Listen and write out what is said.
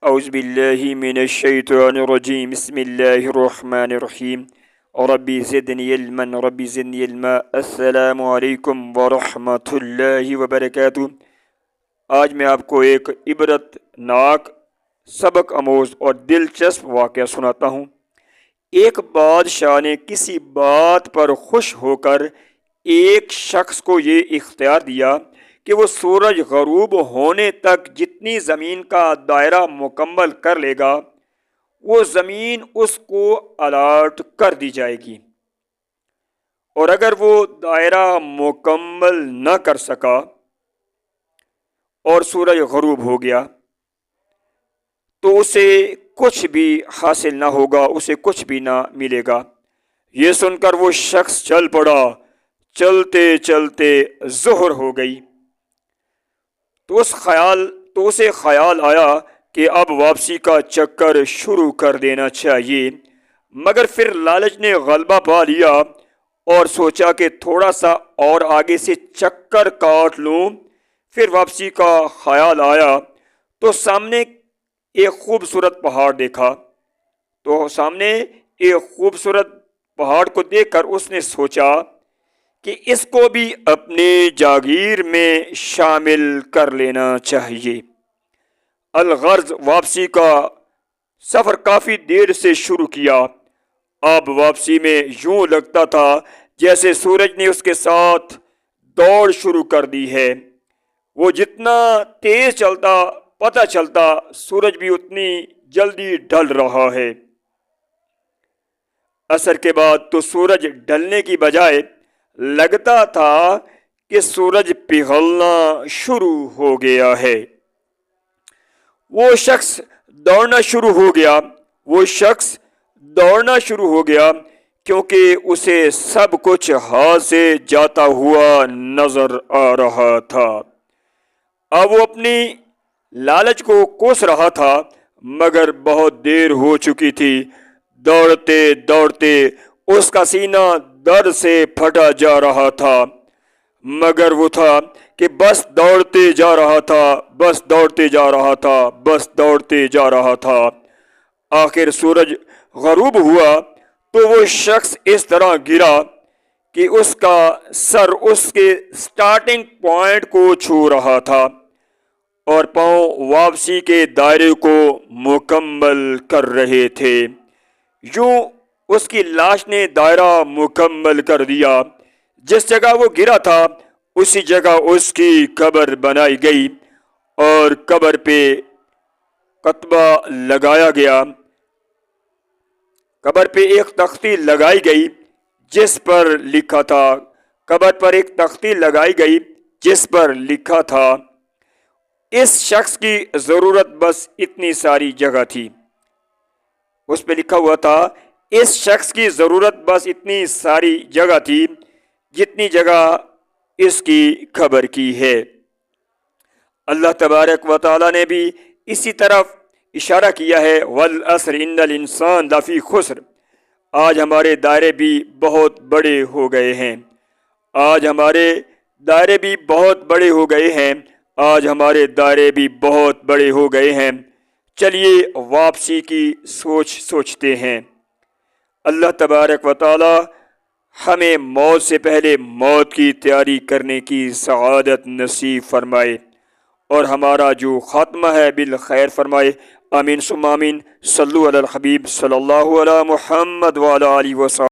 اعوذ باللہ من الشیطان الرجیم بسم اللہ الرحمن الرحیم ربی زدنی علما ربی زدنی علما السلام علیکم ورحمۃ اللہ وبرکاتہ۔ آج میں آپ کو ایک عبرت ناک سبق آموز اور دلچسپ واقعہ سناتا ہوں۔ ایک بادشاہ نے کسی بات پر خوش ہو کر ایک شخص کو یہ اختیار دیا کہ وہ سورج غروب ہونے تک جتنی زمین کا دائرہ مکمل کر لے گا وہ زمین اس کو الاٹ کر دی جائے گی، اور اگر وہ دائرہ مکمل نہ کر سکا اور سورج غروب ہو گیا تو اسے کچھ بھی حاصل نہ ہوگا، اسے کچھ بھی نہ ملے گا۔ یہ سن کر وہ شخص چل پڑا، چلتے چلتے ظہر ہو گئی تو اسے خیال آیا کہ اب واپسی کا چکر شروع کر دینا چاہیے، مگر پھر لالچ نے غلبہ پا لیا اور سوچا کہ تھوڑا سا اور آگے سے چکر کاٹ لوں۔ پھر واپسی کا خیال آیا تو سامنے ایک خوبصورت پہاڑ دیکھا، پہاڑ کو دیکھ کر اس نے سوچا کہ اس کو بھی اپنے جاگیر میں شامل کر لینا چاہیے۔ الغرض واپسی کا سفر کافی دیر سے شروع کیا۔ اب واپسی میں یوں لگتا تھا جیسے سورج نے اس کے ساتھ دوڑ شروع کر دی ہے۔ وہ جتنا تیز چلتا پتہ چلتا سورج بھی اتنی جلدی ڈھل رہا ہے۔ عصر کے بعد تو سورج ڈھلنے کی بجائے لگتا تھا کہ سورج پگھلنا شروع ہو گیا ہے۔ وہ شخص دوڑنا شروع ہو گیا کیونکہ اسے سب کچھ ہاتھ سے جاتا ہوا نظر آ رہا تھا۔ اب وہ اپنی لالچ کو کوس رہا تھا، مگر بہت دیر ہو چکی تھی۔ دوڑتے دوڑتے اس کا سینہ درد سے پھٹا جا رہا تھا، مگر وہ تھا کہ بس دوڑتے جا رہا تھا۔ آخر سورج غروب ہوا تو وہ شخص اس طرح گرا کہ اس کا سر اس کے سٹارٹنگ پوائنٹ کو چھو رہا تھا اور پاؤں واپسی کے دائرے کو مکمل کر رہے تھے۔ یوں اس کی لاش نے دائرہ مکمل کر دیا۔ جس جگہ وہ گرا تھا اسی جگہ اس کی قبر بنائی گئی اور قبر پہ کتبہ لگایا گیا۔ قبر پہ ایک تختی لگائی گئی جس پر لکھا تھا اس شخص کی ضرورت بس اتنی ساری جگہ تھی۔ اس پہ لکھا ہوا تھا اس شخص کی ضرورت بس اتنی ساری جگہ تھی جتنی جگہ اس کی قبر کی ہے۔ اللہ تبارک و تعالی نے بھی اسی طرف اشارہ کیا ہے، والعصر ان الانسان لفی خسر۔ آج ہمارے دائرے بھی بہت بڑے ہو گئے ہیں۔ چلیے واپسی کی سوچتے ہیں۔ اللہ تبارک و تعالی ہمیں موت سے پہلے موت کی تیاری کرنے کی سعادت نصیب فرمائے اور ہمارا جو خاتمہ ہے بالخیر فرمائے۔ آمین ثم آمین۔ صلو علی الحبیب صلی اللہ علی محمد وعلی آلہ وسلم۔